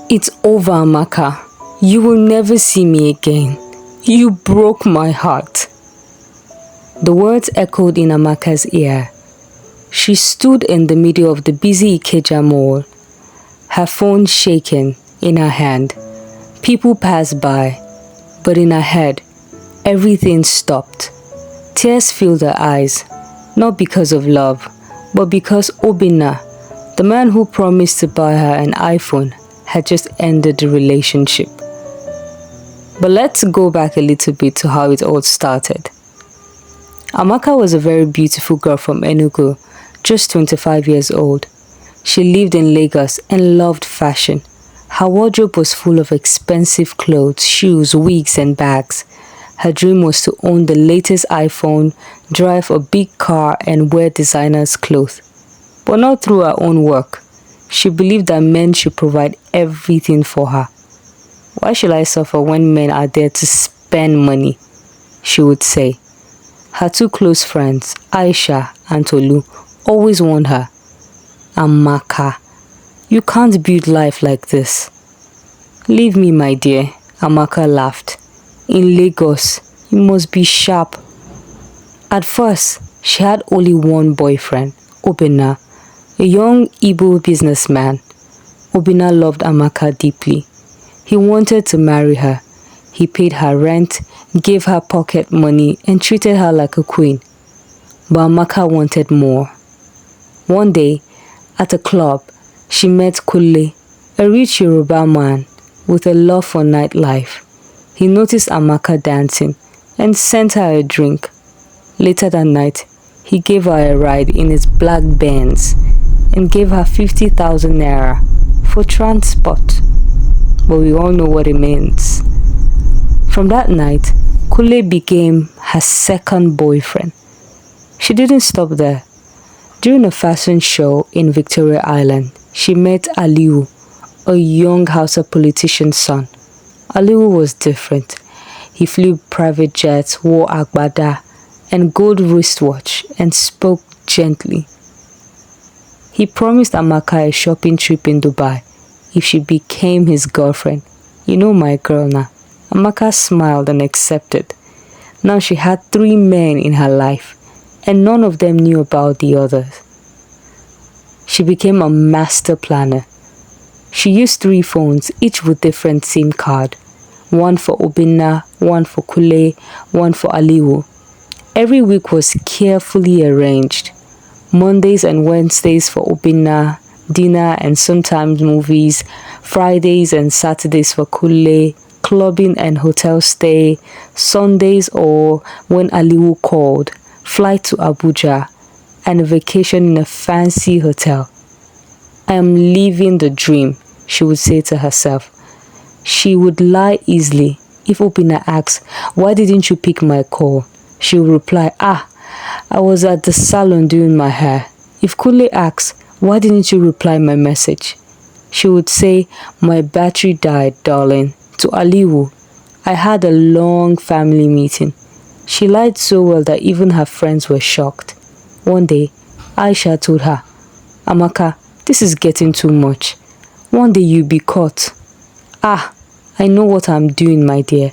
"It's over, Amaka. You will never see me again. You broke my heart." The words echoed in Amaka's ear. She stood in the middle of the busy Ikeja mall, her phone shaking in her hand. People passed by, but in her head, everything stopped. Tears filled her eyes, not because of love, but because Obinna, the man who promised to buy her an iPhone, had just ended the relationship. But let's go back a little bit to how it all started. Amaka was a very beautiful girl from Enugu, just 25 years old. She lived in Lagos and loved fashion. Her wardrobe was full of expensive clothes, shoes, wigs, and bags. Her dream was to own the latest iPhone, drive a big car, and wear designer's clothes. But not through her own work. She believed that men should provide everything for her. "Why should I suffer when men are there to spend money?" she would say. Her two close friends, Aisha and Tolu, always warned her, "Amaka, you can't build life like this." "Leave me, my dear," Amaka laughed. "In Lagos, you must be sharp." At first, she had only one boyfriend, Obinna, a young Igbo businessman. Obinna loved Amaka deeply. He wanted to marry her. He paid her rent, gave her pocket money, and treated her like a queen. But Amaka wanted more. One day, at a club, she met Kule, a rich Yoruba man with a love for nightlife. He noticed Amaka dancing and sent her a drink. Later that night, he gave her a ride in his black Benz and gave her 50,000 naira for transport. But we all know what it means. From that night, Kule became her second boyfriend. She didn't stop there. During a fashion show in Victoria Island, she met Aliu, a young Hausa politician's son. Aliu was different. He flew private jets, wore agbada and gold wristwatch, and spoke gently. He promised Amaka a shopping trip in Dubai if she became his girlfriend. "You know my girl now." Amaka smiled and accepted. Now she had 3 men in her life, and none of them knew about the others. She became a master planner. She used 3 phones, each with different SIM card. One for Obinna, one for Kule, one for Aliwu. Every week was carefully arranged. Mondays and Wednesdays for Obinna, dinner and sometimes movies. Fridays and Saturdays for Kule, clubbing and hotel stay. Sundays, or when Aliwu called, flight to Abuja, and a vacation in a fancy hotel. "I am living the dream," she would say to herself. She would lie easily. If Obinna asked, "Why didn't you pick my call?" she would reply, "I was at the salon doing my hair." If Kule asked, "Why didn't you reply my message?" she would say, "My battery died, darling." To Aliwu, "I had a long family meeting." She lied so well that even her friends were shocked. One day, Aisha told her, "Amaka, this is getting too much. One day you'll be caught." I know what I'm doing, my dear."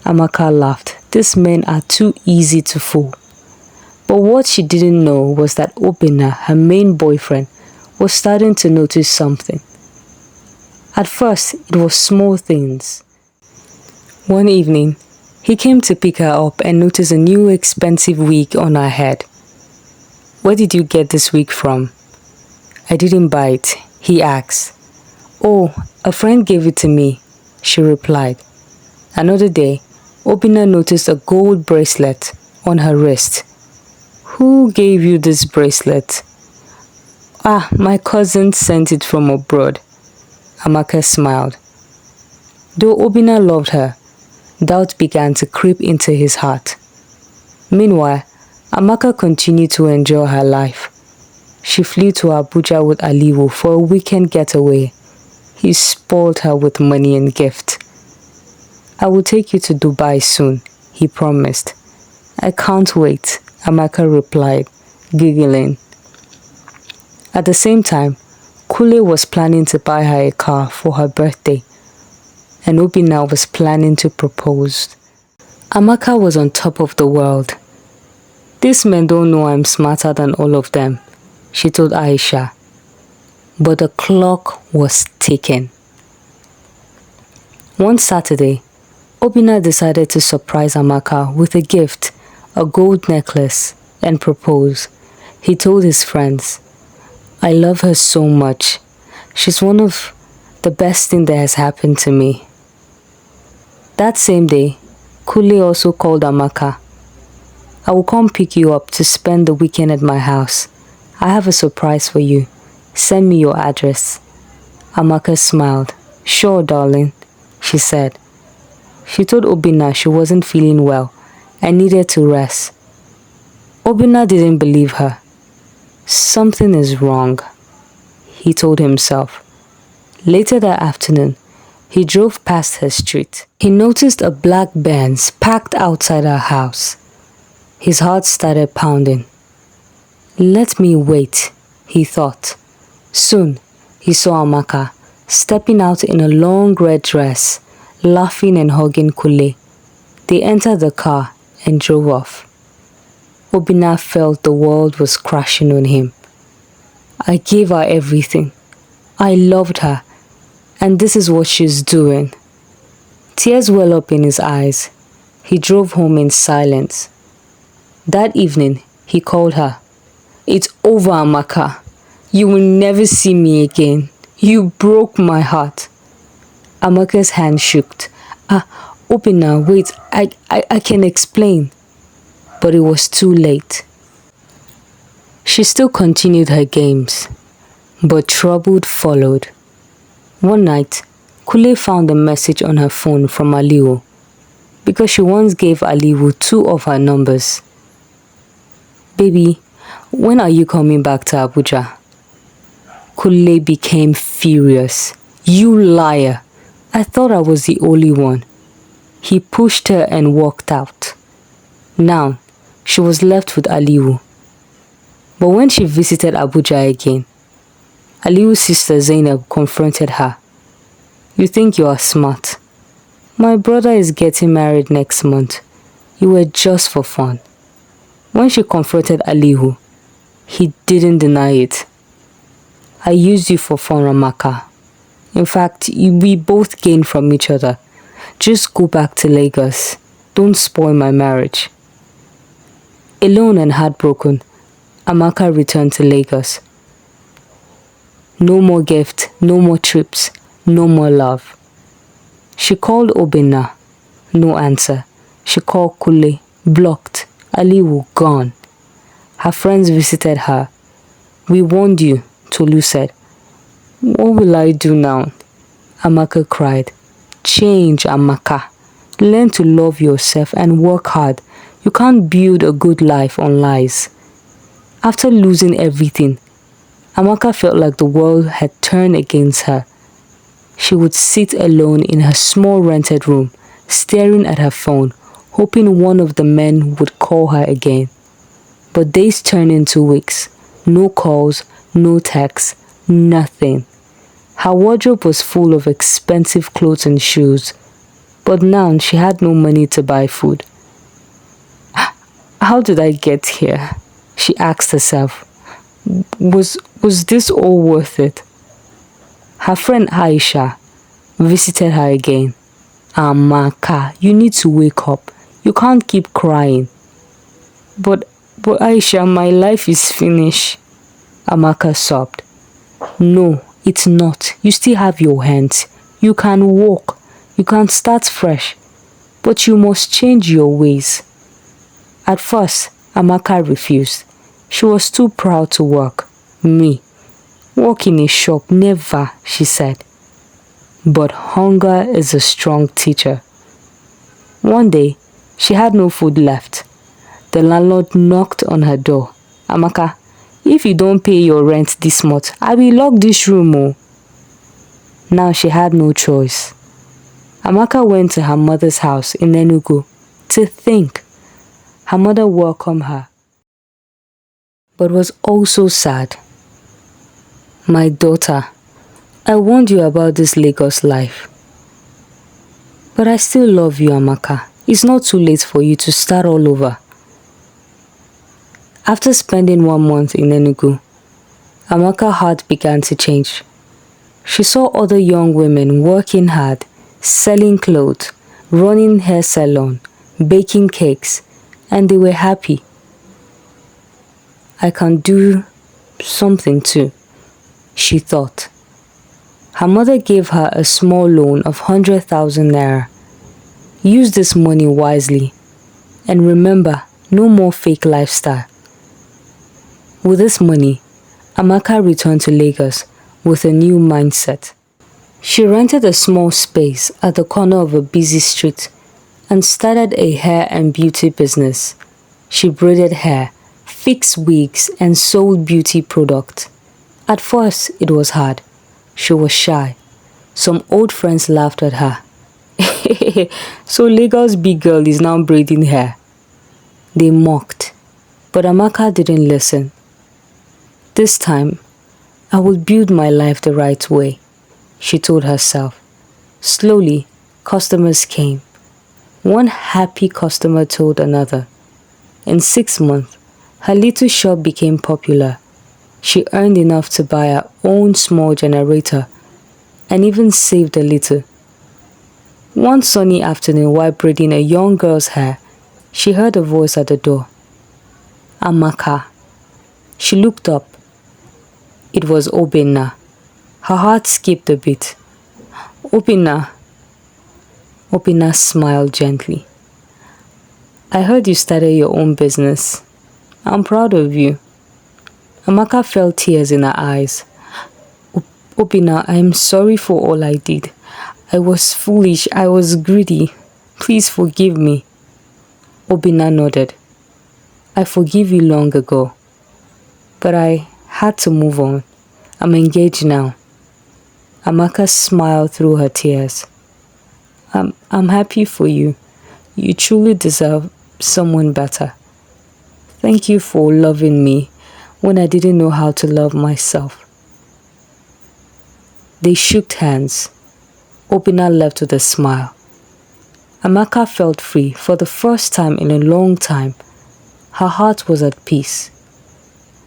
Amaka laughed. These men are too easy to fool. But what she didn't know was that Obinna, her main boyfriend, was starting to notice something. At first, it was small things. One evening, he came to pick her up and noticed a new expensive wig on her head. "Where did you get this wig from?" "I didn't buy it," he asked. "Oh, a friend gave it to me," she replied. Another day, Obinna noticed a gold bracelet on her wrist. "Who gave you this bracelet?" My cousin sent it from abroad." Amaka smiled. Though Obinna loved her, doubt began to creep into his heart. Meanwhile, Amaka continued to enjoy her life. She flew to Abuja with Aliwu for a weekend getaway. He spoiled her with money and gifts. "I will take you to Dubai soon," he promised. "I can't wait," Amaka replied, giggling. At the same time, Kule was planning to buy her a car for her birthday, and Obinna was planning to propose. Amaka was on top of the world. "These men don't know I'm smarter than all of them," she told Aisha. But the clock was ticking. One Saturday, Obinna decided to surprise Amaka with a gift, a gold necklace, and propose. He told his friends, "I love her so much. She's one of the best things that has happened to me." That same day, Kule also called Amaka. "I will come pick you up to spend the weekend at my house. I have a surprise for you. Send me your address." Amaka smiled. "Sure, darling," she said. She told Obinna she wasn't feeling well and needed to rest. Obinna didn't believe her. "Something is wrong," he told himself. Later that afternoon, he drove past her street. He noticed a black Benz parked outside her house. His heart started pounding. "Let me wait," he thought. Soon, he saw Amaka stepping out in a long red dress, laughing and hugging Kule. They entered the car and drove off. Obinna felt the world was crashing on him. "I gave her everything. I loved her. And this is what she's doing." Tears well up in his eyes. He drove home in silence. That evening, he called her. "It's over, Amaka. You will never see me again. You broke my heart." Amaka's hand shook. Obinna, wait, I can explain." But it was too late. She still continued her games, but trouble followed. One night, Kule found a message on her phone from Aliu, because she once gave Aliu 2 of her numbers. "Baby, when are you coming back to Abuja?" Kule became furious. "You liar! I thought I was the only one." He pushed her and walked out. Now, she was left with Aliu. But when she visited Abuja again, Aliu's sister Zainab confronted her. "You think you are smart? My brother is getting married next month. You were just for fun." When she confronted Aliu, he didn't deny it. "I used you for fun, Amaka. In fact, we both gained from each other. Just go back to Lagos. Don't spoil my marriage." Alone and heartbroken, Amaka returned to Lagos. No more gift, no more trips, no more love. She called Obinna. No answer. She called Kule. Blocked. Aliu gone. Her friends visited her. "We warned you," Tolu said. "What will I do now?" Amaka cried. "Change, Amaka. Learn to love yourself and work hard. You can't build a good life on lies." After losing everything, Amaka felt like the world had turned against her. She would sit alone in her small rented room, staring at her phone, hoping one of the men would call her again. But days turned into weeks. No calls, no texts, nothing. Her wardrobe was full of expensive clothes and shoes, but now she had no money to buy food. "How did I get here?" she asked herself. Was this all worth it? Her friend Aisha visited her again. "Amaka, you need to wake up. You can't keep crying." But Aisha, my life is finished." Amaka sobbed. "No, it's not. You still have your hands. You can walk. You can start fresh. But you must change your ways." At first, Amaka refused. She was too proud to work. "Me? Work in a shop? Never," she said. But hunger is a strong teacher. One day, she had no food left. The landlord knocked on her door. "Amaka, if you don't pay your rent this month, I will lock this room." Oh. Now she had no choice. Amaka went to her mother's house in Enugu to think. Her mother welcomed her, but was also sad. My daughter, I warned you about this Lagos life. But I still love you, Amaka. It's not too late for you to start all over. After spending 1 month in Enugu, Amaka's heart began to change. She saw other young women working hard, selling clothes, running hair salon, baking cakes, and they were happy. I can do something too, she thought. Her mother gave her a small loan of 100,000 naira. Use this money wisely, and remember, no more fake lifestyle. With this money, Amaka returned to Lagos with a new mindset. She rented a small space at the corner of a busy street and started a hair and beauty business. She braided hair, fixed wigs, and sold beauty products. At first, it was hard. She was shy. Some old friends laughed at her. So Lagos big girl is now braiding hair. They mocked, but Amaka didn't listen. This time, I will build my life the right way, she told herself. Slowly, customers came. One happy customer told another. In 6 months, her little shop became popular. She earned enough to buy her own small generator and even saved a little. One sunny afternoon, while braiding a young girl's hair, she heard a voice at the door. Amaka. She looked up. It was Obinna. Her heart skipped a beat. Obinna. Obinna smiled gently. I heard you started your own business. I'm proud of you. Amaka felt tears in her eyes. Obinna, I am sorry for all I did. I was foolish. I was greedy. Please forgive me. Obinna nodded. I forgive you long ago. But I had to move on. I'm engaged now. Amaka smiled through her tears. I'm happy for you. You truly deserve someone better. Thank you for loving me when I didn't know how to love myself. They shook hands. Obinna left with a smile. Amaka felt free for the first time in a long time. Her heart was at peace.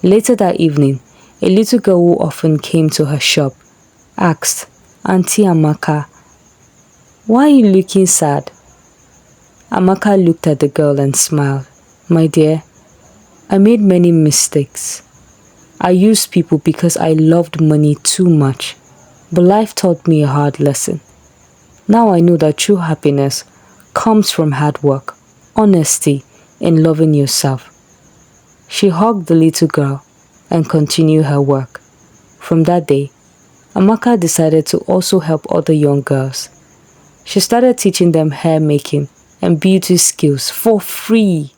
Later that evening, a little girl who often came to her shop asked, Auntie Amaka, why are you looking sad? Amaka looked at the girl and smiled. My dear, I made many mistakes. I used people because I loved money too much, but life taught me a hard lesson. Now I know that true happiness comes from hard work, honesty, and loving yourself. She hugged the little girl and continued her work. From that day, Amaka decided to also help other young girls. She started teaching them hair making and beauty skills for free.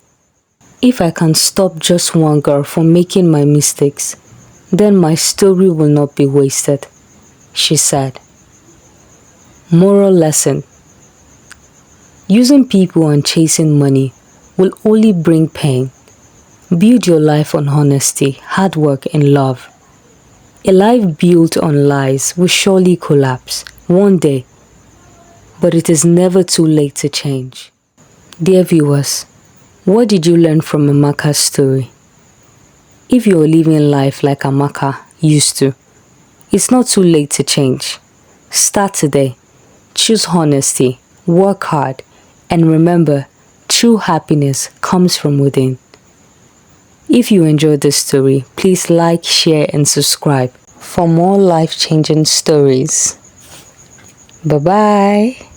If I can stop just one girl from making my mistakes, then my story will not be wasted, she said. Moral lesson: using people and chasing money will only bring pain. Build your life on honesty, hard work, and love. A life built on lies will surely collapse one day, but it is never too late to change. Dear viewers, what did you learn from Amaka's story? If you are living life like Amaka used to, it's not too late to change. Start today. Choose honesty, work hard, and remember, true happiness comes from within. If you enjoyed this story, please like, share, and subscribe for more life-changing stories. Bye-bye.